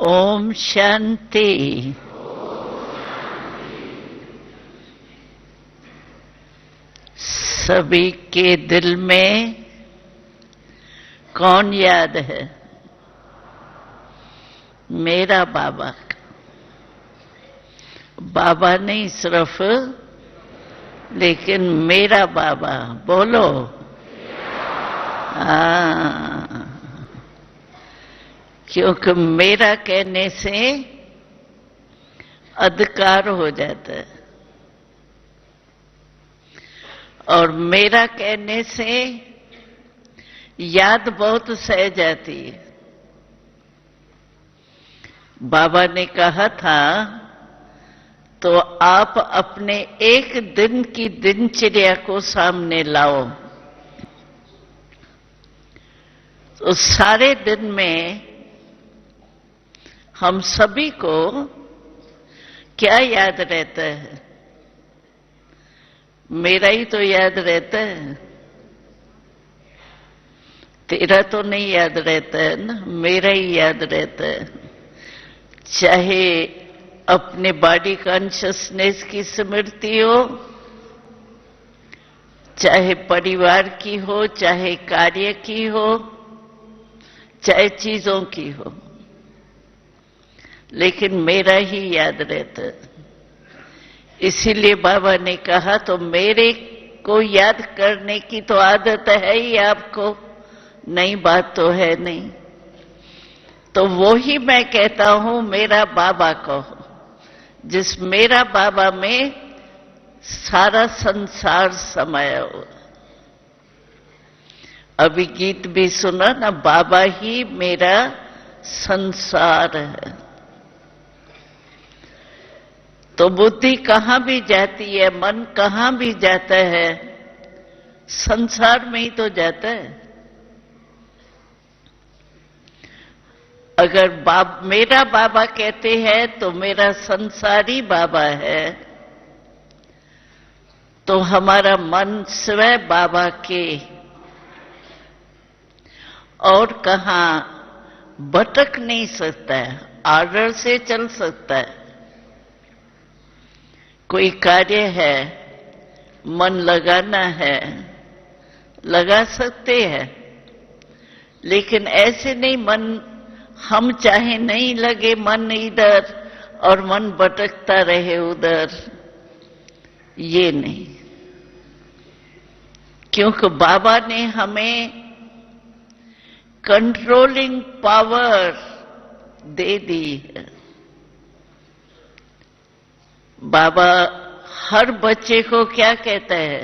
ओम शांति। सभी के दिल में कौन याद है? मेरा बाबा। बाबा नहीं सिर्फ, लेकिन मेरा बाबा। बोलो। हाँ, क्योंकि मेरा कहने से अधिकार हो जाता है और मेरा कहने से याद बहुत सह जाती है। बाबा ने कहा था तो आप अपने एक दिन की दिनचर्या को सामने लाओ, तो सारे दिन में हम सभी को क्या याद रहता है? मेरा ही तो याद रहता है, तेरा तो नहीं याद रहता है ना, मेरा ही याद रहता है। चाहे अपने बॉडी कॉन्शियसनेस की स्मृति हो, चाहे परिवार की हो, चाहे कार्य की हो, चाहे चीजों की हो, लेकिन मेरा ही याद रहता है। इसीलिए बाबा ने कहा तो मेरे को याद करने की तो आदत है ही आपको, नई बात तो है नहीं। तो वो ही मैं कहता हूं मेरा बाबा को, जिस मेरा बाबा में सारा संसार समाया हो। अभी गीत भी सुना ना, बाबा ही मेरा संसार है। तो बुद्धि कहां भी जाती है, मन कहां भी जाता है, संसार में ही तो जाता है। अगर मेरा बाबा कहते हैं तो मेरा संसारी बाबा है, तो हमारा मन स्वयं बाबा के और कहां भटक नहीं सकता है, आर्डर से चल सकता है। कोई कार्य है, मन लगाना है, लगा सकते हैं, लेकिन ऐसे नहीं मन हम चाहे नहीं लगे मन इधर और मन भटकता रहे उधर, ये नहीं। क्योंकि बाबा ने हमें कंट्रोलिंग पावर दे दी है। बाबा हर बच्चे को क्या कहता है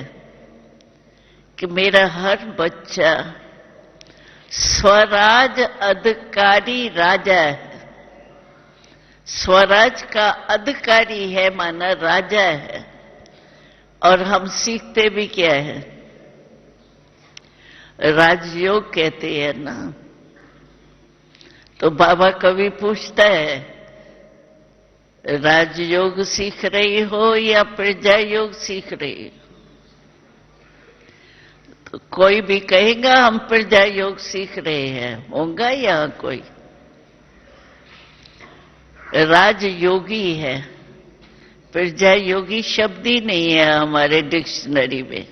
कि मेरा हर बच्चा स्वराज अधिकारी राजा है। स्वराज का अधिकारी है माना राजा है। और हम सीखते भी क्या है? राजयोग कहते हैं ना। तो बाबा कभी पूछता है राजयोग सीख रही हो या प्रजा योग सीख रही हो? तो कोई भी कहेगा हम प्रजा योग सीख रहे हैं, होगा यहां कोई? राजयोगी है, प्रजा योगी शब्द ही नहीं है हमारे डिक्शनरी में।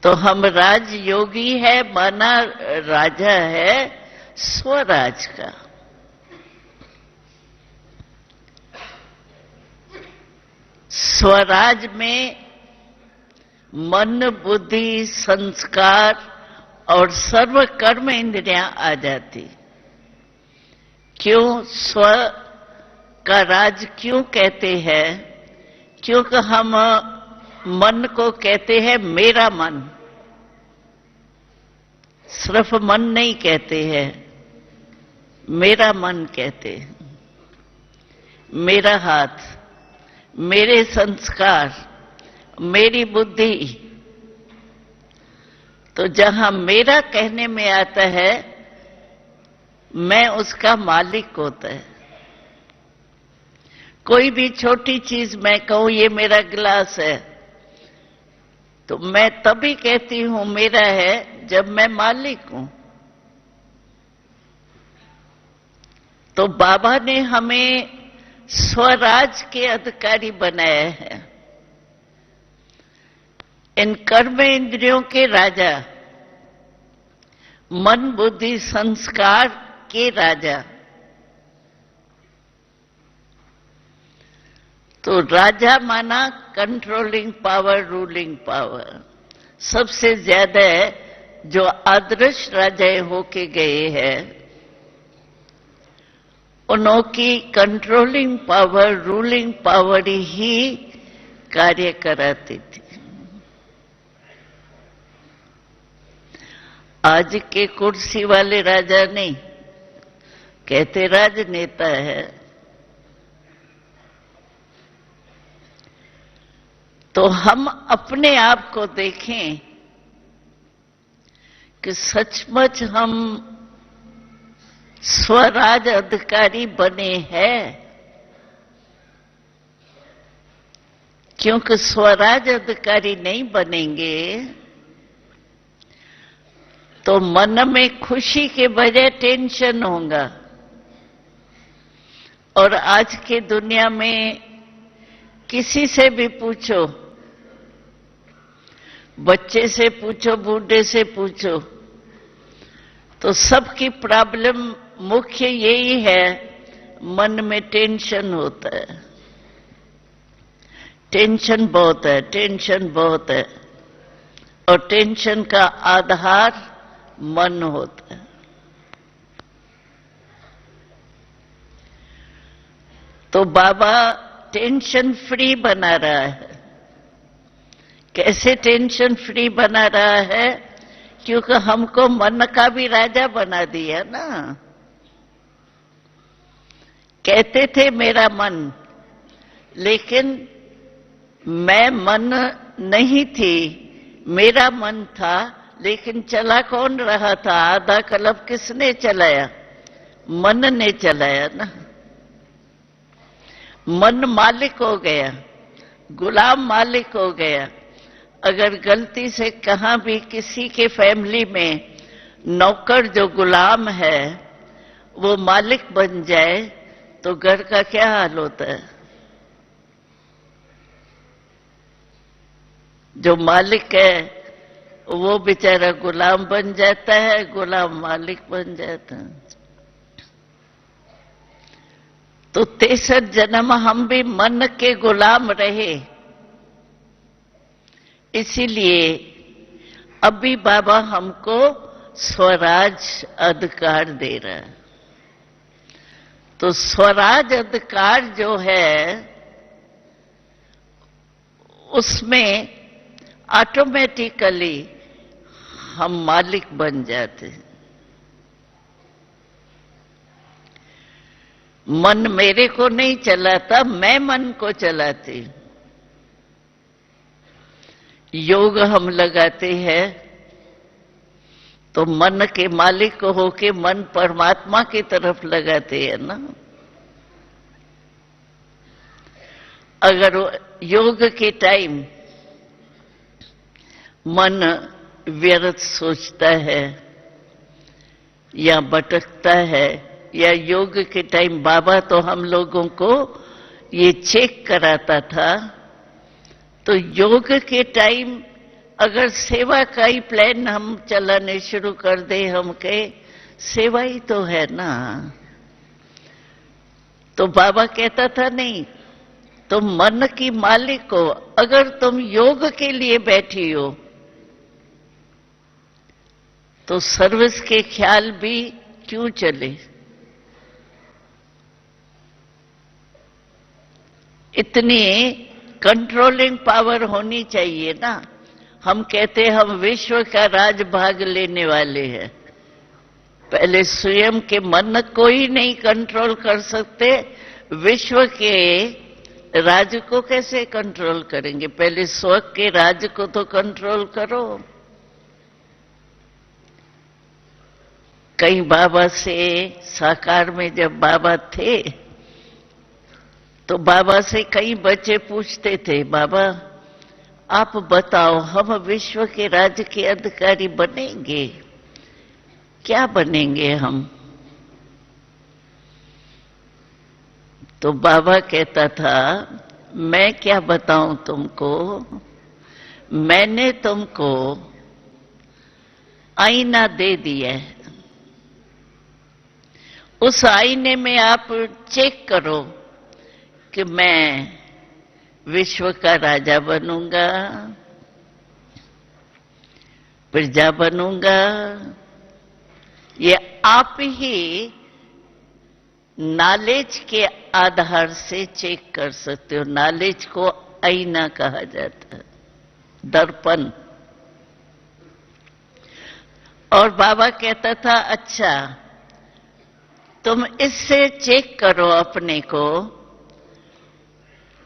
तो हम राजयोगी है माना राजा है स्वराज का। स्वराज में मन, बुद्धि, संस्कार और सर्व कर्म इंद्रियां आ जाती। क्यों स्व का राज क्यों कहते हैं? क्योंकि हम मन को कहते हैं मेरा मन। सिर्फ मन नहीं कहते हैं, मेरा मन कहते हैं। मेरा हाथ, मेरे संस्कार, मेरी बुद्धि। तो जहां मेरा कहने में आता है, मैं उसका मालिक होता है। कोई भी छोटी चीज मैं कहूं ये मेरा गिलास है, तो मैं तभी कहती हूं मेरा है जब मैं मालिक हूं। तो बाबा ने हमें स्वराज के अधिकारी बनाया है, इन कर्म इंद्रियों के राजा, मन बुद्धि संस्कार के राजा। तो राजा माना कंट्रोलिंग पावर, रूलिंग पावर। सबसे ज्यादा जो आदर्श राजा होके गए हैं उनकी कंट्रोलिंग पावर, रूलिंग पावर ही कार्य कराती थी। आज के कुर्सी वाले राजा नहीं, कहते राजनेता है। तो हम अपने आप को देखें कि सचमुच हम स्वराज अधिकारी बने हैं, क्योंकि स्वराज अधिकारी नहीं बनेंगे तो मन में खुशी के बजाय टेंशन होगा। और आज के दुनिया में किसी से भी पूछो, बच्चे से पूछो, बूढ़े से पूछो, तो सबकी प्रॉब्लम मुख्य यही है, मन में टेंशन होता है। टेंशन बहुत है, टेंशन बहुत है। और टेंशन का आधार मन होता है। तो बाबा टेंशन फ्री बना रहा है। कैसे टेंशन फ्री बना रहा है? क्योंकि हमको मन का भी राजा बना दिया ना। कहते थे मेरा मन, लेकिन मैं मन नहीं थी, मेरा मन था, लेकिन चला कौन रहा था? आधा कल्प किसने चलाया? मन ने चलाया ना। मन मालिक हो गया, गुलाम मालिक हो गया। अगर गलती से कहां भी किसी के फैमिली में नौकर जो गुलाम है वो मालिक बन जाए तो घर का क्या हाल होता है? जो मालिक है वो बेचारा गुलाम बन जाता है, गुलाम मालिक बन जाता है। तो 63 जन्म हम भी मन के गुलाम रहे। इसीलिए अभी बाबा हमको स्वराज अधिकार दे रहा है। तो स्वराज अधिकार जो है उसमें ऑटोमेटिकली हम मालिक बन जाते हैं। मन मेरे को नहीं चलाता, मैं मन को चलाती हूं। योग हम लगाते हैं तो मन के मालिक होके मन परमात्मा की तरफ लगाते हैं ना। अगर योग के टाइम मन व्यर्थ सोचता है या भटकता है, या योग के टाइम बाबा तो हम लोगों को ये चेक कराता था, तो योग के टाइम अगर सेवा का ही प्लान हम चलाने शुरू कर दे, हम के सेवा ही तो है ना। तो बाबा कहता था नहीं, तुम मन की मालिक हो। अगर तुम योग के लिए बैठी हो तो सर्विस के ख्याल भी क्यों चले? इतनी कंट्रोलिंग पावर होनी चाहिए ना। हम कहते हैं हम विश्व का राज भाग लेने वाले हैं। पहले स्वयं के मन को ही नहीं कंट्रोल कर सकते, विश्व के राज को कैसे कंट्रोल करेंगे? पहले स्व के राज को तो कंट्रोल करो। कई बाबा से साकार में जब बाबा थे तो बाबा से कई बच्चे पूछते थे, बाबा आप बताओ हम विश्व के राज्य के अधिकारी बनेंगे? क्या बनेंगे हम? तो बाबा कहता था, मैं क्या बताऊं तुमको, मैंने तुमको आईना दे दिया है, उस आईने में आप चेक करो कि मैं विश्व का राजा बनूंगा, प्रजा बनूंगा। ये आप ही नॉलेज के आधार से चेक कर सकते हो। नॉलेज को आईना कहा जाता है, दर्पण। और बाबा कहता था, अच्छा तुम इससे चेक करो अपने को,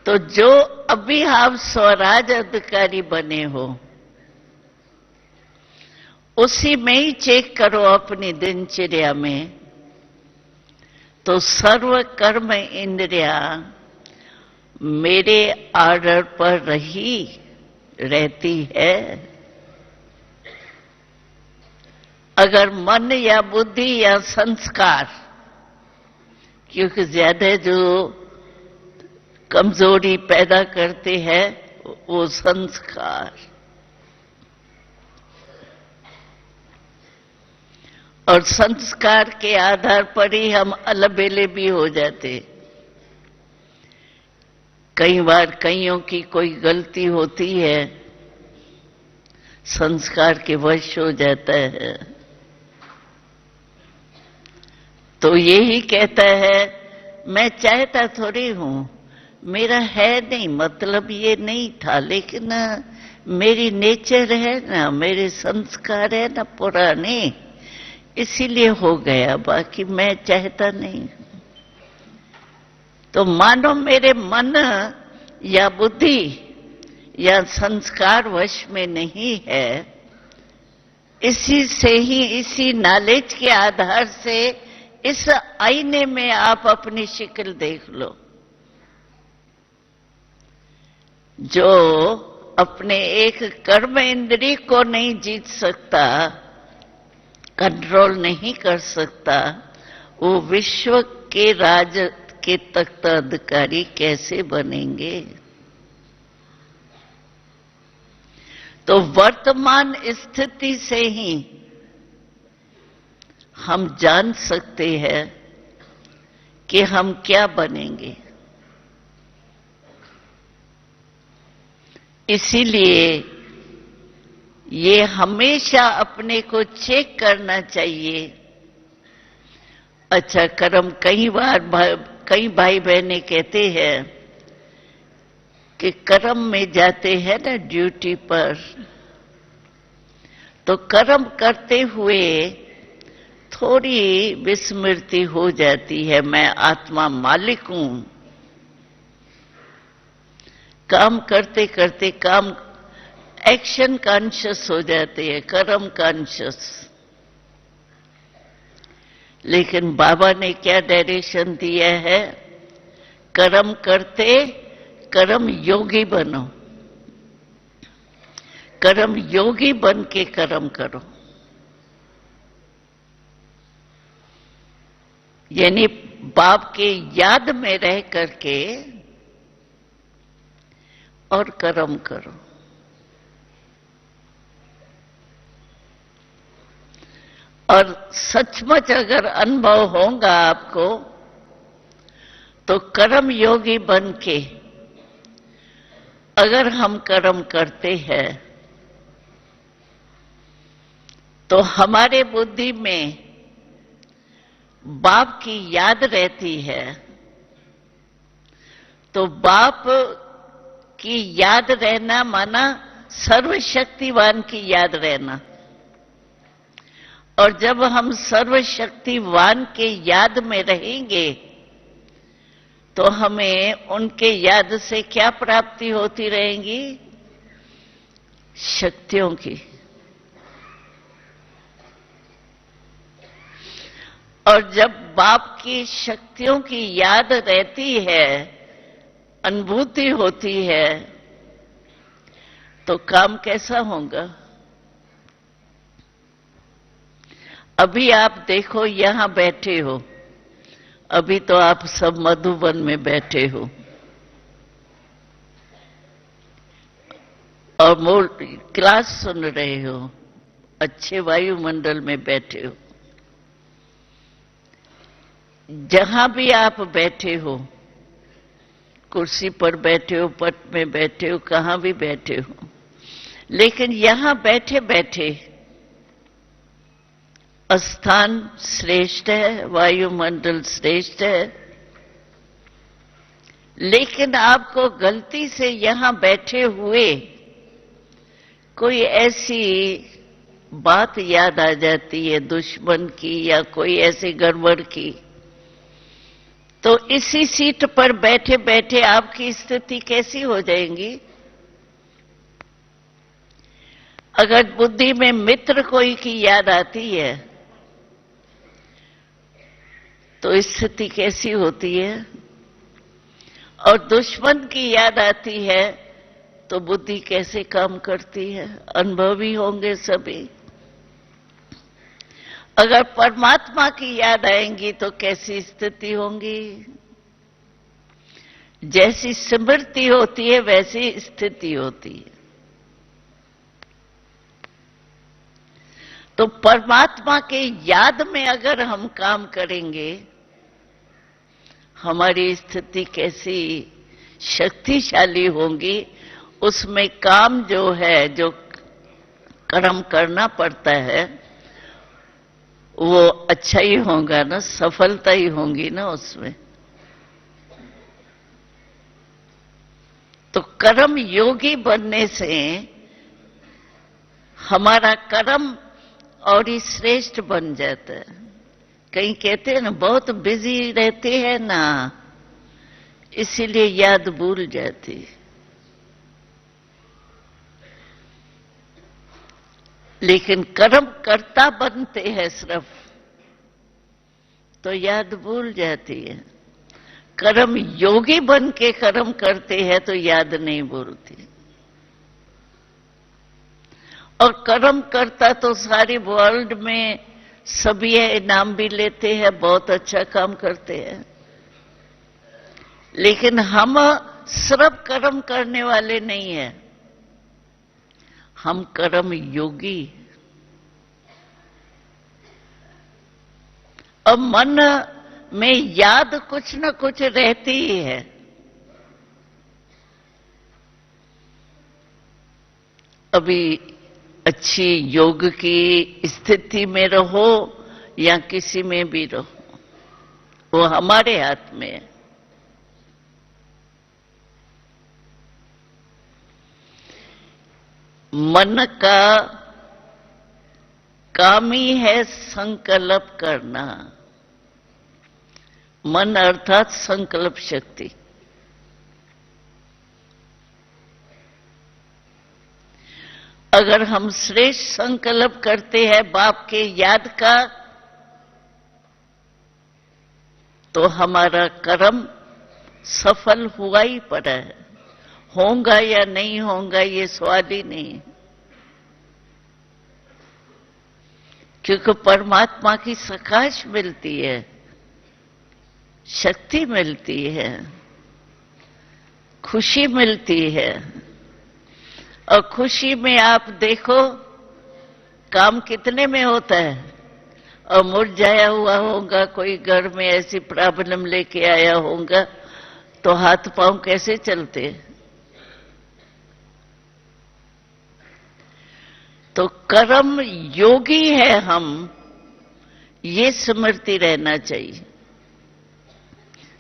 तो जो अभी आप स्वराज अधिकारी बने हो उसी में ही चेक करो अपनी दिनचर्या में, तो सर्व कर्म इंद्रिया मेरे आर्डर पर रहती है। अगर मन या बुद्धि या संस्कार, क्योंकि ज्यादा जो कमजोरी पैदा करते हैं वो संस्कार, और संस्कार के आधार पर ही हम अलबेले भी हो जाते। कई बार कईयों की कोई गलती होती है, संस्कार के वश हो जाता है। तो यही कहता है, मैं चाहता थोड़ी हूं, मेरा है नहीं, मतलब ये नहीं था, लेकिन मेरी नेचर है ना, मेरे संस्कार है ना पुराने, इसीलिए हो गया, बाकी मैं चाहता नहीं। तो मानो मेरे मन या बुद्धि या संस्कार वश में नहीं है, इसी से ही, इसी नॉलेज के आधार से इस आईने में आप अपनी शक्ल देख लो। जो अपने एक कर्म इंद्रिय को नहीं जीत सकता, कंट्रोल नहीं कर सकता, वो विश्व के राज के तख्त अधिकारी कैसे बनेंगे? तो वर्तमान स्थिति से ही हम जान सकते हैं कि हम क्या बनेंगे। इसीलिए ये हमेशा अपने को चेक करना चाहिए। अच्छा, कर्म कई बार कई भाई बहनें कहते हैं कि कर्म में जाते हैं ना ड्यूटी पर, तो कर्म करते हुए थोड़ी विस्मृति हो जाती है, मैं आत्मा मालिक हूं। काम करते करते काम एक्शन कॉन्शियस हो जाते हैं, कर्म कॉन्शियस। लेकिन बाबा ने क्या डायरेक्शन दिया है? कर्म करते कर्म योगी बनो, कर्म योगी बन के कर्म करो। यानी बाप के याद में रह करके और कर्म करो। और सचमुच अगर अनुभव होगा आपको, तो कर्म योगी बन के अगर हम कर्म करते हैं तो हमारे बुद्धि में बाप की याद रहती है। तो बाप की याद रहना माना सर्वशक्तिवान की याद रहना। और जब हम सर्वशक्तिवान के याद में रहेंगे तो हमें उनके याद से क्या प्राप्ति होती रहेंगी? शक्तियों की। और जब बाप की शक्तियों की याद रहती है, अनुभूति होती है, तो काम कैसा होगा? अभी आप देखो, यहां बैठे हो, अभी तो आप सब मधुबन में बैठे हो और क्लास सुन रहे हो, अच्छे वायुमंडल में बैठे हो। जहां भी आप बैठे हो, कुर्सी पर बैठे हो, पट में बैठे हो, कहां भी बैठे हो, लेकिन यहां बैठे बैठे स्थान श्रेष्ठ है, वायुमंडल श्रेष्ठ है, लेकिन आपको गलती से यहां बैठे हुए कोई ऐसी बात याद आ जाती है दुश्मन की या कोई ऐसी गड़बड़ की, तो इसी सीट पर बैठे बैठे आपकी स्थिति कैसी हो जाएगी? अगर बुद्धि में मित्र कोई की याद आती है तो स्थिति कैसी होती है, और दुश्मन की याद आती है तो बुद्धि कैसे काम करती है? अनुभवी होंगे सभी। अगर परमात्मा की याद आएंगी तो कैसी स्थिति होंगी? जैसी स्मृति होती है वैसी स्थिति होती है। तो परमात्मा के याद में अगर हम काम करेंगे, हमारी स्थिति कैसी शक्तिशाली होंगी। उसमें काम जो है, जो कर्म करना पड़ता है, वो अच्छा ही होगा ना, सफलता ही होंगी ना उसमें। तो कर्म योगी बनने से हमारा कर्म और ही श्रेष्ठ बन जाता है। कहीं कहते हैं ना, बहुत बिजी रहते हैं ना, इसीलिए याद भूल जाती है। लेकिन कर्म करता बनते हैं सिर्फ, तो याद भूल जाती है। कर्म योगी बन के कर्म करते हैं तो याद नहीं भूलती। और कर्म करता तो सारी वर्ल्ड में सभी इनाम भी लेते हैं, बहुत अच्छा काम करते हैं। लेकिन हम सिर्फ कर्म करने वाले नहीं हैं, हम कर्म योगी। अब मन में याद कुछ न कुछ रहती ही है। अभी अच्छी योग की स्थिति में रहो या किसी में भी रहो, वो हमारे हाथ में है। मन का काम ही है संकल्प करना। मन अर्थात संकल्प शक्ति। अगर हम श्रेष्ठ संकल्प करते हैं बाप के याद का, तो हमारा कर्म सफल हुआ ही पड़ा है। होगा या नहीं होगा ये सवाल ही नहीं, क्योंकि परमात्मा की सकाश मिलती है, शक्ति मिलती है, खुशी मिलती है। और खुशी में आप देखो काम कितने में होता है। और मुरझाया हुआ होगा, कोई घर में ऐसी प्रॉब्लम लेके आया होगा, तो हाथ पांव कैसे चलते। तो कर्म योगी है हम, ये स्मृति रहना चाहिए।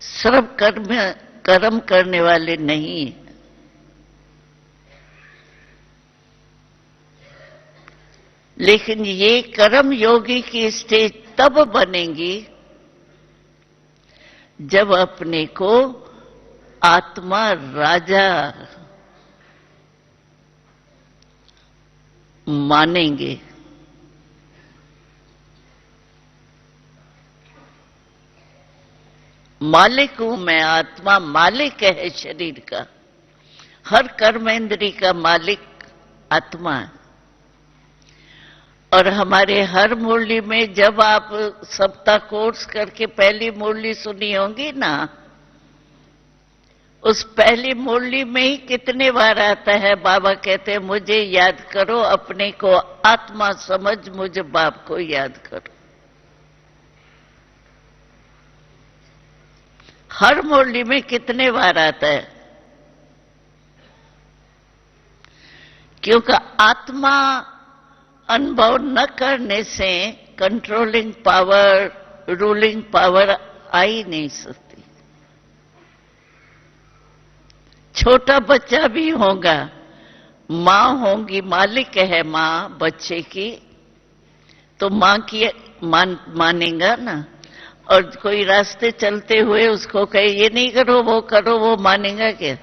सिर्फ कर्म करने वाले नहीं। लेकिन ये कर्म योगी की स्टेज तब बनेगी जब अपने को आत्मा राजा मानेंगे। मालिक हूं मैं, आत्मा मालिक है शरीर का। हर कर्मेंद्री का मालिक आत्मा है। और हमारे हर मुरली में जब आप सप्ताह कोर्स करके पहली मुरली सुनी होंगी ना, उस पहली मुरली में ही कितने बार आता है, बाबा कहते हैं मुझे याद करो, अपने को आत्मा समझ, मुझे बाप को याद करो। हर मुरली में कितने बार आता है? क्योंकि आत्मा अनुभव न करने से कंट्रोलिंग पावर, रूलिंग पावर आ ही नहीं सकती। छोटा बच्चा भी होगा, मां होगी, मालिक है मां बच्चे की, तो मां की मानेगा ना। और कोई रास्ते चलते हुए उसको कहे ये नहीं करो, वो मानेगा क्या?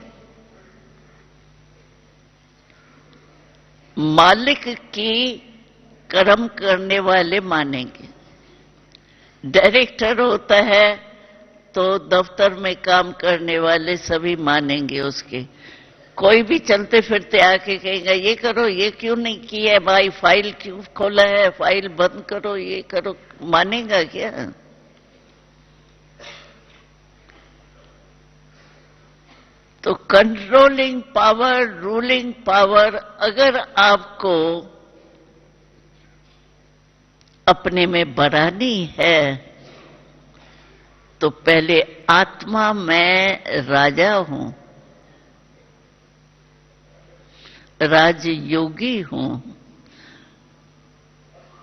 मालिक की कर्म करने वाले मानेंगे। डायरेक्टर होता है तो दफ्तर में काम करने वाले सभी मानेंगे उसके। कोई भी चलते फिरते आके कहेगा ये करो, ये क्यों नहीं किया भाई, फाइल क्यों खोला है, फाइल बंद करो, ये करो, मानेगा क्या? तो कंट्रोलिंग पावर, रूलिंग पावर अगर आपको अपने में बढ़ानी है तो पहले आत्मा में राजा हूं, राजयोगी हूं।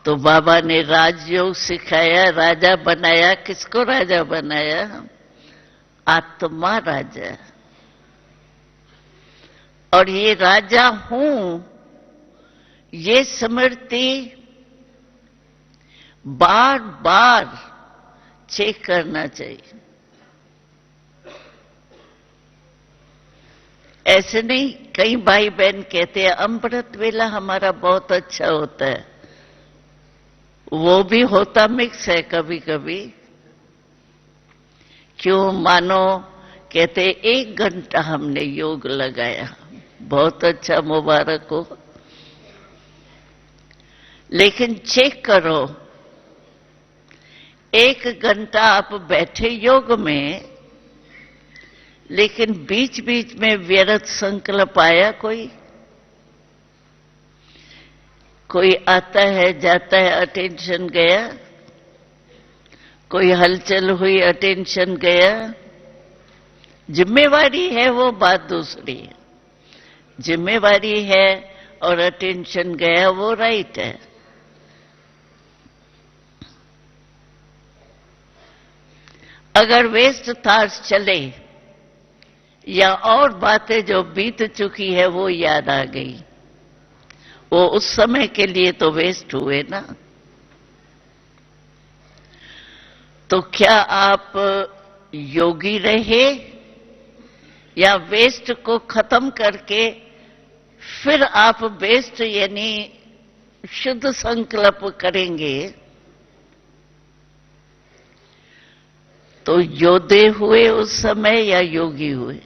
तो बाबा ने राजयोग सिखाया, राजा बनाया। किसको राजा बनाया? आत्मा राजा। और ये राजा हूं, ये स्मृति बार बार चेक करना चाहिए। ऐसे नहीं, कई भाई बहन कहते हैं अमृत वेला हमारा बहुत अच्छा होता है। वो भी होता मिक्स है कभी कभी। क्यों? मानो कहते 1 घंटा हमने योग लगाया, बहुत अच्छा, मुबारक हो। लेकिन चेक करो, 1 घंटा आप बैठे योग में, लेकिन बीच बीच में व्यर्थ संकल्प आया? कोई आता है जाता है, अटेंशन गया। कोई हलचल हुई, अटेंशन गया। जिम्मेवारी है वो बात दूसरी है, जिम्मेवारी है और अटेंशन गया वो राइट है। अगर वेस्ट थॉट्स चले या और बातें जो बीत चुकी है वो याद आ गई, वो उस समय के लिए तो वेस्ट हुए ना। तो क्या आप योगी रहे या वेस्ट को खत्म करके फिर आप बेस्ट यानी शुद्ध संकल्प करेंगे? तो योद्धे हुए उस समय या योगी हुए?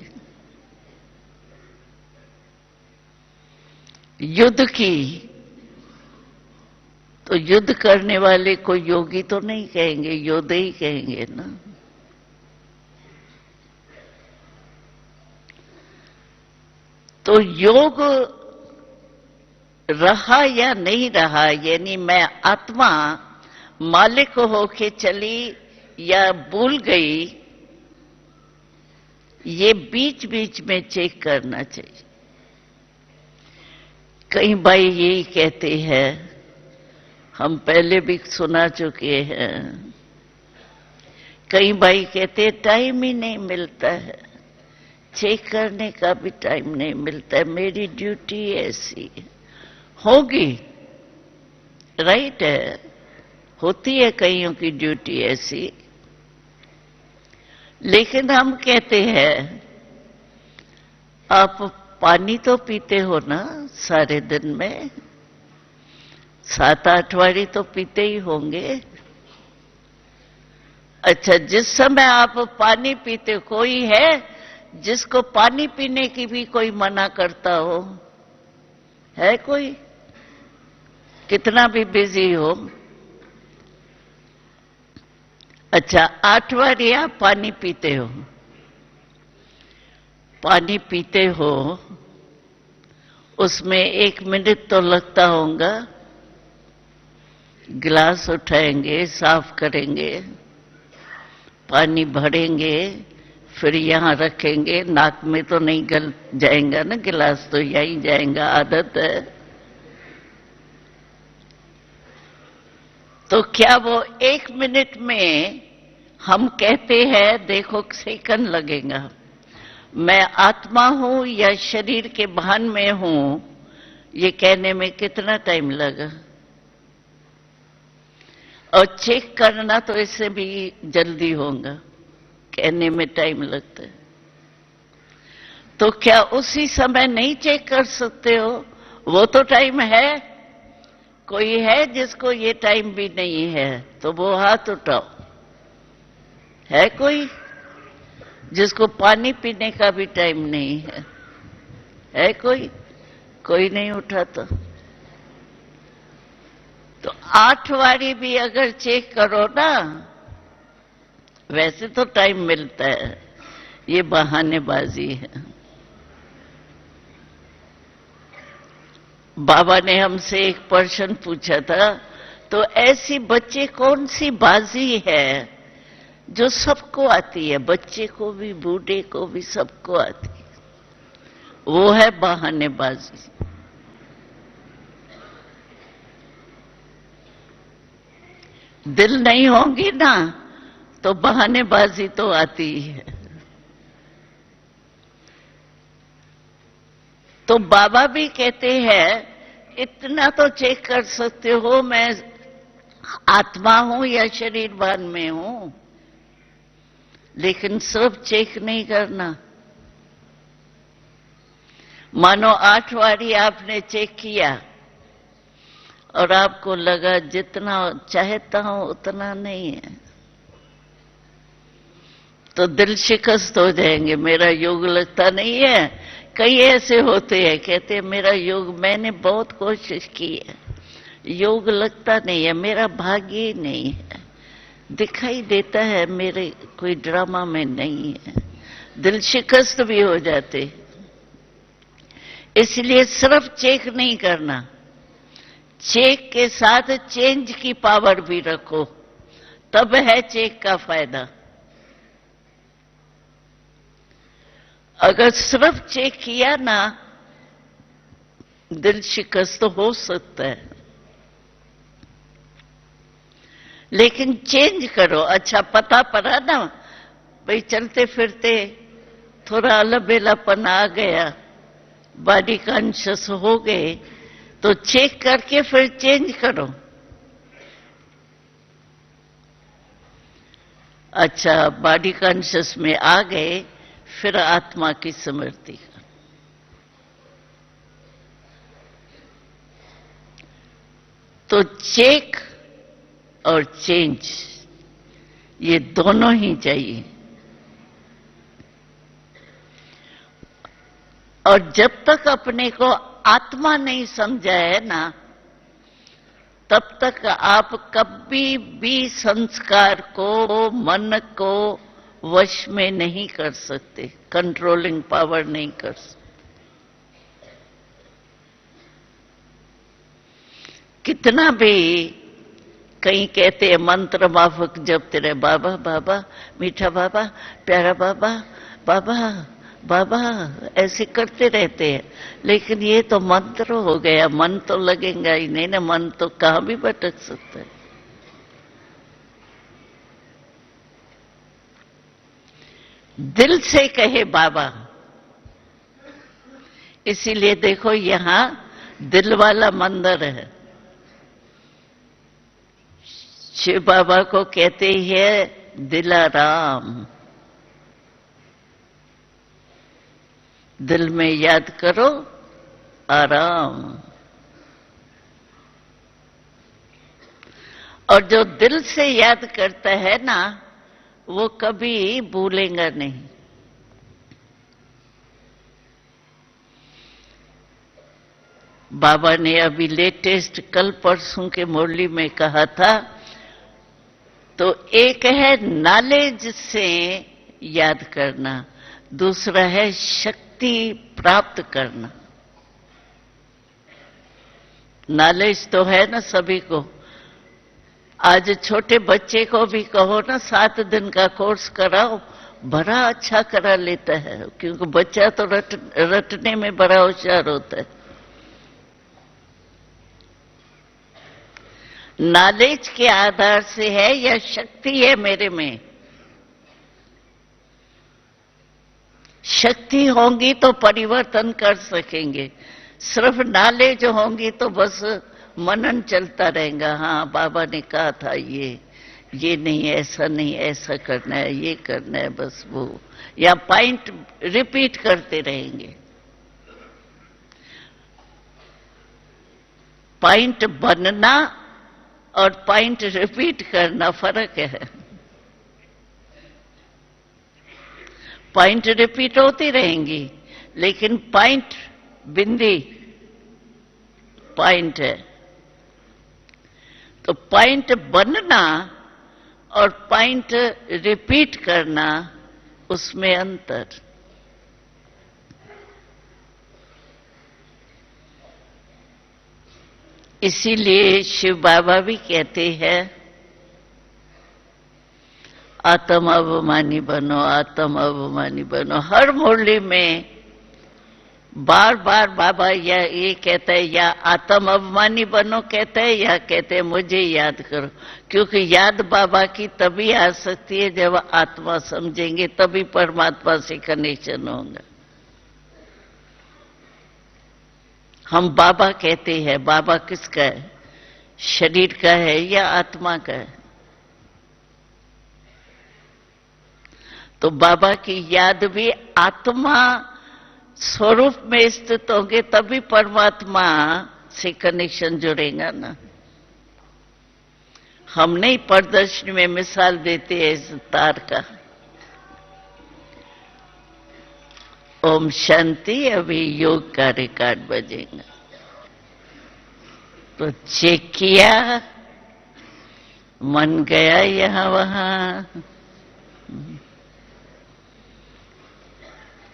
युद्ध की तो युद्ध करने वाले को योगी तो नहीं कहेंगे, योद्धे ही कहेंगे ना। तो योग रहा या नहीं रहा, यानी मैं आत्मा मालिक होके चली या भूल गई, ये बीच बीच में चेक करना चाहिए। कई भाई यही कहते हैं, हम पहले भी सुना चुके हैं, कई भाई कहते हैं टाइम ही नहीं मिलता है, चेक करने का भी टाइम नहीं मिलता है, मेरी ड्यूटी ऐसी होगी। राइट है, होती है कईयों की ड्यूटी ऐसी, लेकिन हम कहते हैं आप पानी तो पीते हो ना सारे दिन में, 7-8 वारी तो पीते ही होंगे। अच्छा, जिस समय आप पानी पीते, कोई है जिसको पानी पीने की भी कोई मना करता हो? है कोई? कितना भी बिजी हो। अच्छा, 8 बारी आप पानी पीते हो, पानी पीते हो, उसमें 1 मिनट तो लगता होगा। गिलास उठाएंगे, साफ करेंगे, पानी भरेंगे, फिर यहाँ रखेंगे। नाक में तो नहीं गल जाएगा ना गिलास, तो यहीं जाएगा, आदत है। तो क्या वो 1 मिनट में हम कहते हैं, देखो सेकंड लगेगा, मैं आत्मा हूं या शरीर के भान में हूं, ये कहने में कितना टाइम लगा। और चेक करना तो इससे भी जल्दी होगा, कहने में टाइम लगता है। तो क्या उसी समय नहीं चेक कर सकते हो? वो तो टाइम है। कोई है जिसको ये टाइम भी नहीं है तो वो हाथ उठाओ। है कोई जिसको पानी पीने का भी टाइम नहीं है? है कोई? कोई नहीं उठाता। तो 8 बारी भी अगर चेक करो ना, वैसे तो टाइम मिलता है, ये बहानेबाजी है। बाबा ने हमसे एक प्रश्न पूछा था, तो ऐसी बच्चे कौन सी बाजी है जो सबको आती है, बच्चे को भी, बूढ़े को भी, सबको आती है? वो है बहानेबाजी। दिल नहीं होंगी ना तो बहानेबाजी तो आती ही है। तो बाबा भी कहते हैं, इतना तो चेक कर सकते हो मैं आत्मा हूं या शरीर भान में हूं, लेकिन सब चेक नहीं करना। मानो 8 बारी आपने चेक किया और आपको लगा जितना चाहता हूं उतना नहीं है, तो दिल शिकस्त हो जाएंगे, मेरा योग लगता नहीं है। कई ऐसे होते हैं, कहते हैं मेरा योग, मैंने बहुत कोशिश की है, योग लगता नहीं है, मेरा भाग्य ही नहीं है, दिखाई देता है मेरे कोई ड्रामा में नहीं है। दिल शिकस्त भी हो जाते। इसलिए सिर्फ चेक नहीं करना, चेक के साथ चेंज की पावर भी रखो, तब है चेक का फायदा। अगर सिर्फ चेक किया ना, दिल शिकस्त हो सकता है, लेकिन चेंज करो। अच्छा, पता पड़ा ना भाई, चलते फिरते थोड़ा अलबेलापन आ गया, बॉडी कॉन्शियस हो गए, तो चेक करके फिर चेंज करो। अच्छा, बॉडी कॉन्शियस में आ गए, फिर आत्मा की स्मृति। तो चेक और चेंज ये दोनों ही चाहिए। और जब तक अपने को आत्मा नहीं समझा है ना, तब तक आप कभी भी संस्कार को, मन को वश में नहीं कर सकते, कंट्रोलिंग पावर नहीं कर सकते। कितना भी कहीं कहते हैं मंत्र माफक जपते रहे, बाबा बाबा, मीठा बाबा, प्यारा बाबा, बाबा बाबा, ऐसे करते रहते हैं, लेकिन ये तो मंत्र हो गया, मन तो लगेगा ही नहीं ना, मन तो कहां भी भटक सकता है। दिल से कहे बाबा। इसीलिए देखो यहां दिल वाला मंदिर है। शिव बाबा को कहते हैं दिलाराम। दिल में याद करो आराम। और जो दिल से याद करता है ना, वो कभी भूलेगा नहीं। बाबा ने अभी लेटेस्ट कल परसों के मुरली में कहा था, तो एक है नॉलेज से याद करना, दूसरा है शक्ति प्राप्त करना। नॉलेज तो है ना सभी को। आज छोटे बच्चे को भी कहो ना 7 दिन का कोर्स कराओ, बड़ा अच्छा करा लेता है, क्योंकि बच्चा तो रटने में बड़ा होशियार होता है। नॉलेज के आधार से है या शक्ति है मेरे में? शक्ति होंगी तो परिवर्तन कर सकेंगे, सिर्फ नॉलेज होंगी तो बस मनन चलता रहेगा। हाँ बाबा ने कहा था ये नहीं, ऐसा नहीं, ऐसा करना है, ये करना है, बस वो, या पॉइंट रिपीट करते रहेंगे। पॉइंट बनना और पॉइंट रिपीट करना फर्क है। पॉइंट रिपीट होती रहेंगी, लेकिन पॉइंट बिंदी पॉइंट है। तो पॉइंट बनना और पॉइंट रिपीट करना, उसमें अंतर। इसीलिए शिव बाबा भी कहते हैं आत्म अभिमानी बनो, आत्म अभिमानी बनो। हर मुरली में बार बार बाबा या ये कहता है, या आत्म अभिमानी बनो कहता है, या कहते हैं मुझे याद करो। क्योंकि याद बाबा की तभी आ सकती है जब आत्मा समझेंगे, तभी परमात्मा से कनेक्शन होगा। हम बाबा कहते हैं, बाबा किसका है? शरीर का है या आत्मा का है? तो बाबा की याद भी आत्मा स्वरूप में स्थित होंगे, तभी परमात्मा से कनेक्शन जुड़ेगा ना। हम नहीं प्रदर्शनी में मिसाल देते हैं इस तार का। ओम शांति। अभी योग का रिकॉर्ड बजेगा, तो चेक किया, मन गया यहां वहां,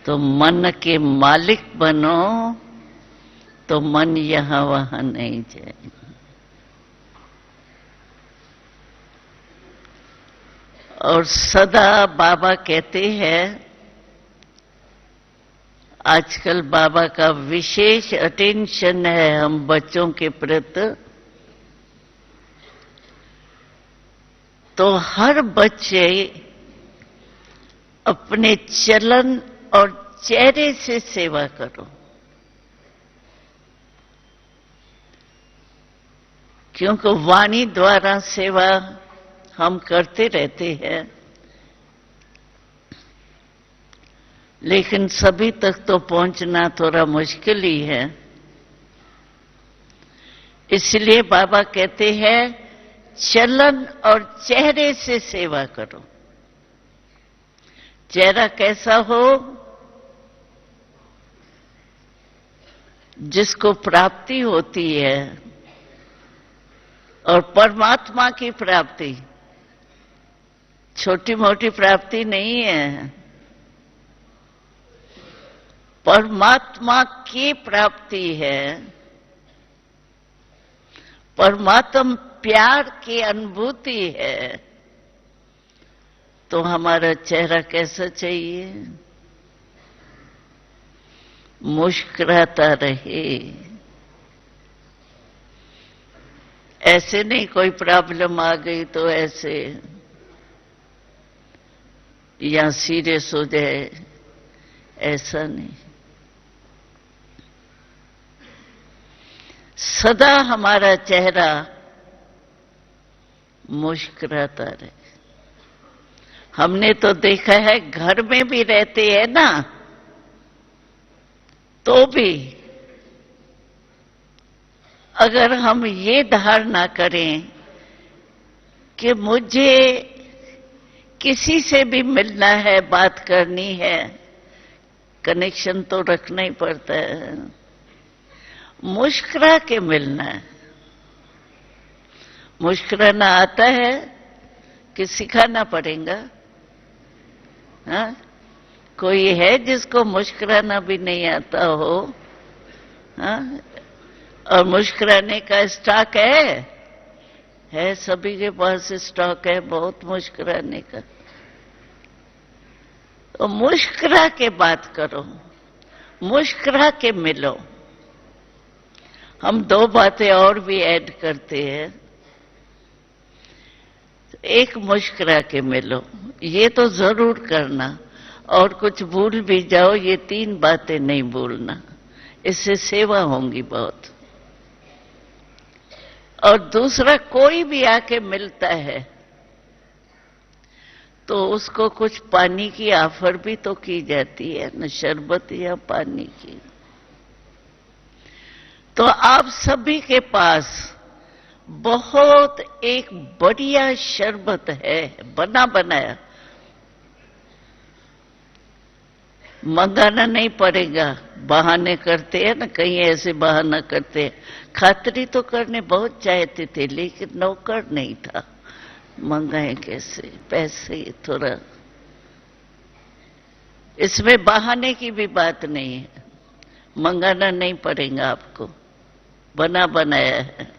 तो मन के मालिक बनो, तो मन यहां वहां नहीं जाएगा। और सदा बाबा कहते हैं, आजकल बाबा का विशेष अटेंशन है हम बच्चों के प्रति। तो हर बच्चे अपने चलन और चेहरे से सेवा करो, क्योंकि वाणी द्वारा सेवा हम करते रहते हैं, लेकिन सभी तक तो पहुंचना थोड़ा मुश्किल ही है। इसलिए बाबा कहते हैं चलन और चेहरे से सेवा करो। चेहरा कैसा हो? जिसको प्राप्ति होती है, और परमात्मा की प्राप्ति छोटी मोटी प्राप्ति नहीं है। परमात्मा की प्राप्ति है, परमात्मा प्यार की अनुभूति है। तो हमारा चेहरा कैसा चाहिए? मुस्कुराता रहे। ऐसे नहीं कोई प्रॉब्लम आ गई तो ऐसे या सीरियस हो जाए, ऐसा नहीं। सदा हमारा चेहरा मुस्कुराता रहे। हमने तो देखा है घर में भी रहते हैं ना, तो भी अगर हम ये धारणा करें कि मुझे किसी से भी मिलना है, बात करनी है, कनेक्शन तो रखना ही पड़ता है। मुस्कुरा के मिलना है। मुस्कुराना आता है कि सिखाना पड़ेगा? हाँ, कोई है जिसको मुस्कुराना भी नहीं आता हो? हाँ, और मुस्कुराने का स्टॉक है सभी के पास स्टॉक है बहुत मुस्कुराने का। तो मुस्कुरा के बात करो, मुस्कुरा के मिलो। हम दो बातें और भी ऐड करते हैं। एक, मुस्कुरा के मिलो, ये तो जरूर करना, और कुछ भूल भी जाओ ये 3 बातें नहीं भूलना, इससे सेवा होंगी बहुत। और दूसरा, कोई भी आके मिलता है तो उसको कुछ पानी की ऑफर भी तो की जाती है न, शरबत या पानी की। तो आप सभी के पास बहुत एक बढ़िया शरबत है, बना बनाया, मंगाना नहीं पड़ेगा। बहाने करते हैं ना, कहीं ऐसे बहाना करते हैं। खातरी तो करने बहुत चाहते थे लेकिन नौकर नहीं था, मंगाए कैसे, पैसे थोड़ा। इसमें बहाने की भी बात नहीं है, मंगाना नहीं पड़ेगा आपको, बना बनाया है।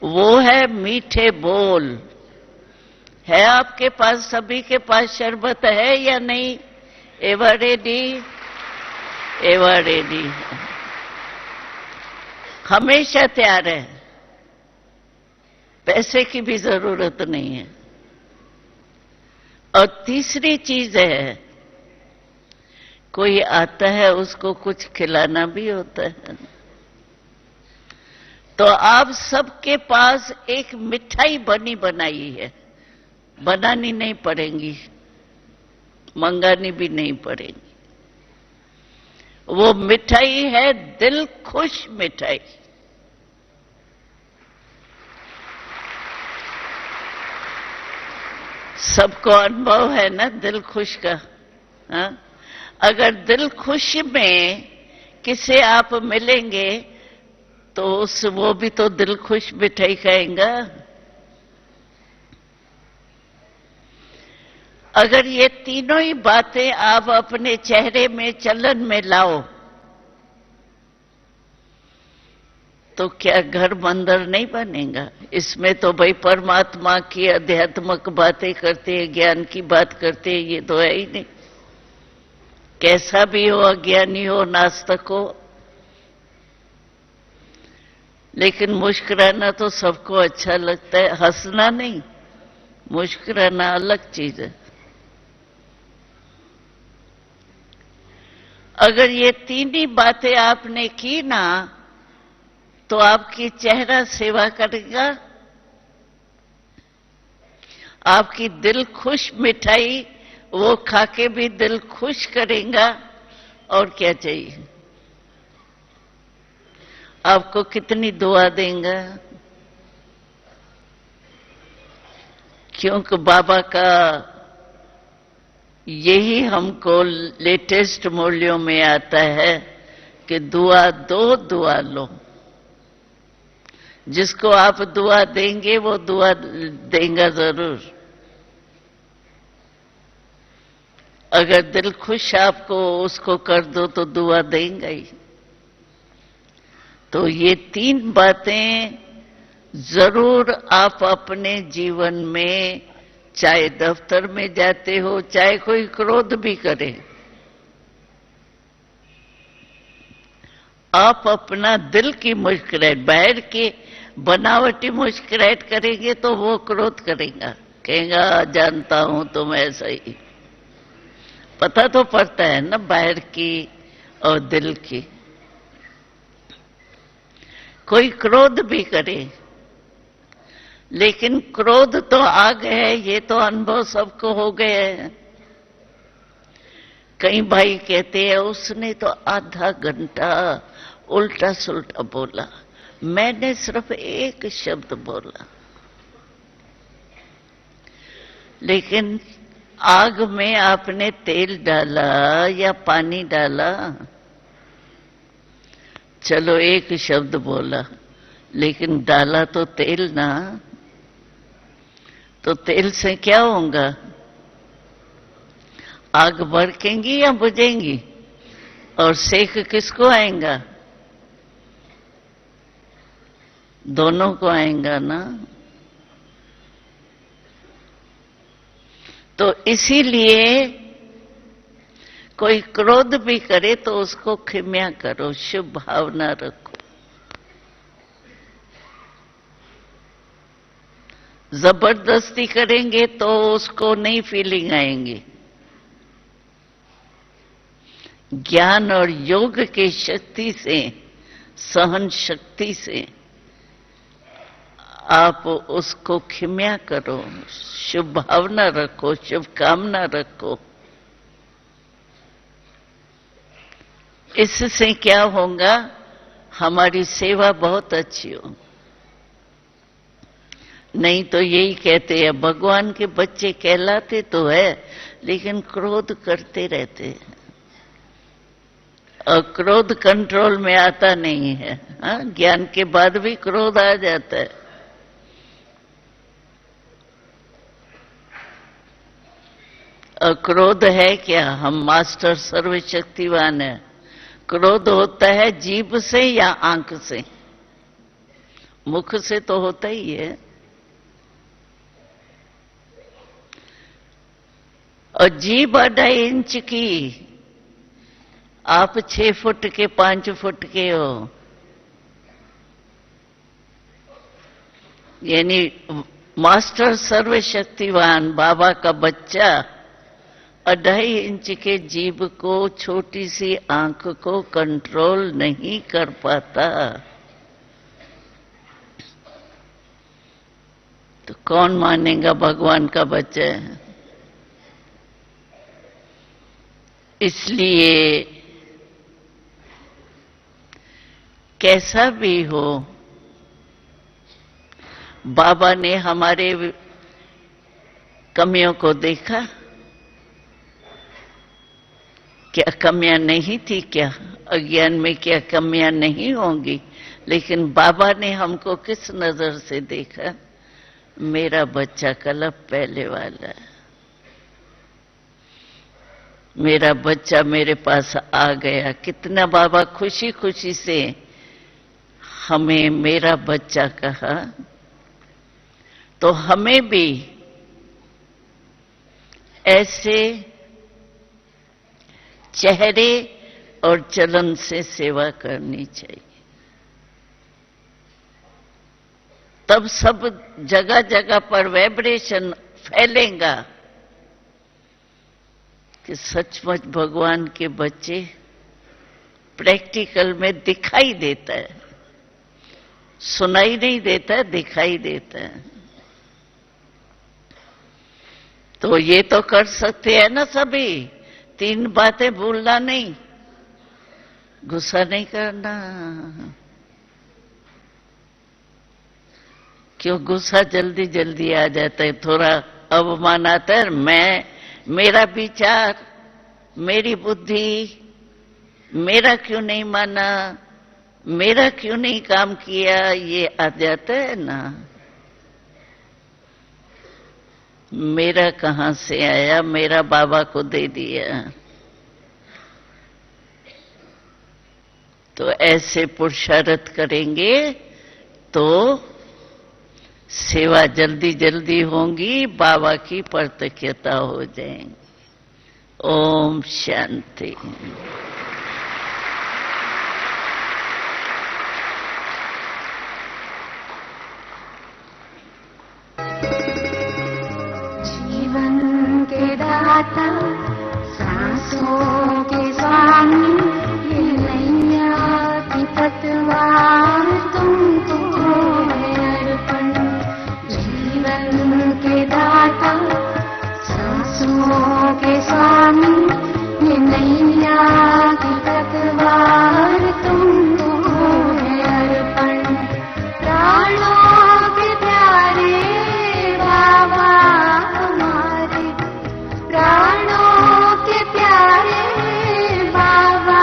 वो है मीठे बोल। है आपके पास, सभी के पास शरबत है या नहीं? Ever ready? एवर रेडी, हमेशा तैयार है, पैसे की भी जरूरत नहीं है। और तीसरी चीज है, कोई आता है उसको कुछ खिलाना भी होता है। तो आप सबके पास एक मिठाई बनी बनाई है, बनानी नहीं पड़ेगी, मंगानी भी नहीं पड़ेगी। वो मिठाई है दिल खुश मिठाई। सबको अनुभव है ना दिल खुश का? हाँ? अगर दिल खुश में किसे आप मिलेंगे तो वो भी तो दिल खुश मिठाई खाएगा। अगर ये तीनों ही बातें आप अपने चेहरे में, चलन में लाओ तो क्या घर मंदिर नहीं बनेगा? इसमें तो भाई परमात्मा की आध्यात्मिक बातें करते हैं, ज्ञान की बात करते हैं, ये तो है ही नहीं। कैसा भी हो, अज्ञानी हो, नास्तिक हो, लेकिन मुस्कुराना तो सबको अच्छा लगता है, हंसना नहीं, मुस्कुराना अलग चीज है। अगर ये 3 ही बातें आपने की ना तो आपकी चेहरा सेवा करेगा, आपकी दिल खुश मिठाई वो खाके भी दिल खुश करेगा। और क्या चाहिए? आपको कितनी दुआ देंगे, क्योंकि बाबा का यही हमको लेटेस्ट मूल्यों में आता है कि दुआ दो, दुआ लो। जिसको आप दुआ देंगे वो दुआ देगा जरूर। अगर दिल खुश आपको उसको कर दो तो दुआ देंगे ही। तो ये 3 बातें जरूर आप अपने जीवन में, चाहे दफ्तर में जाते हो, चाहे कोई क्रोध भी करे, आप अपना दिल की मुस्कुराहट, बाहर की बनावटी मुस्कुराहट करेंगे तो वो क्रोध करेगा, कहेगा जानता हूं तुम ऐसा ही। पता तो पड़ता है ना बाहर की और दिल की। कोई क्रोध भी करे, लेकिन क्रोध तो आ गए, ये तो अनुभव सबको हो गए हैं। कई भाई कहते हैं उसने तो आधा घंटा उल्टा सुल्टा बोला, मैंने सिर्फ एक शब्द बोला। लेकिन आग में आपने तेल डाला या पानी डाला चलो एक शब्द बोला, लेकिन डाला तो तेल ना, तो तेल से क्या होगा? आग भड़केंगी या बुझेंगी? और सेक किसको आएगा? दोनों को आएगा ना। तो इसीलिए कोई क्रोध भी करे तो उसको क्षमा करो, शुभ भावना रखो। जबरदस्ती करेंगे तो उसको नहीं फीलिंग आएंगी। ज्ञान और योग की शक्ति से, सहन शक्ति से आप उसको क्षमा करो, शुभ भावना रखो, शुभकामना रखो। इससे क्या होगा? हमारी सेवा बहुत अच्छी हो। नहीं तो यही कहते हैं भगवान के बच्चे कहलाते तो है, लेकिन क्रोध करते रहते हैं और क्रोध कंट्रोल में आता नहीं है। हाँ, ज्ञान के बाद भी क्रोध आ जाता है। और क्रोध है क्या? हम मास्टर सर्वशक्तिवान है। क्रोध होता है जीभ से या आंख से? मुख से तो होता ही है। और जीभ 2.5 इंच की, आप 6 फुट के 5 फुट के हो, यानी मास्टर सर्वशक्तिवान बाबा का बच्चा 2.5 इंच के जीभ को, छोटी सी आंख को कंट्रोल नहीं कर पाता, तो कौन मानेगा भगवान का बच्चा है? इसलिए कैसा भी हो, बाबा ने हमारे कमियों को देखा। क्या कमियां नहीं थी? क्या अज्ञान में क्या कमियां नहीं होंगी? लेकिन बाबा ने हमको किस नजर से देखा? मेरा बच्चा कलप पहले वाला है, मेरा बच्चा मेरे पास आ गया। कितना बाबा खुशी खुशी से हमें मेरा बच्चा कहा। तो हमें भी ऐसे चेहरे और चलन से सेवा करनी चाहिए। तब सब जगह जगह पर वाइब्रेशन फैलेगा कि सचमुच भगवान के बच्चे प्रैक्टिकल में दिखाई देता है, सुनाई नहीं देता है, दिखाई देता है। तो ये तो कर सकते हैं ना सभी। 3 बातें भूलना नहीं, गुस्सा नहीं करना। क्यों गुस्सा जल्दी जल्दी आ जाता है? थोड़ा अवमान आता है, मेरा विचार, मेरी बुद्धि, मेरा क्यों नहीं माना, मेरा क्यों नहीं काम किया, ये आ जाता है ना। मेरा कहां से आया? मेरा बाबा को दे दिया। तो ऐसे पुरुषार्थ करेंगे तो सेवा जल्दी जल्दी होंगी, बाबा की प्रत्यक्षता हो जाएंगी। ओम शांति। जीवन के दाता, सांसों के स्वामी, ये नैया की पतवार तुमको है अर्पण। जीवन के दाता, सांसों के स्वामी, ये नैया की पतवार तुमको है अर्पण। प्राणों के प्यारे बाबा हमारे, प्राणों के प्यारे बाबा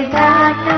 घाट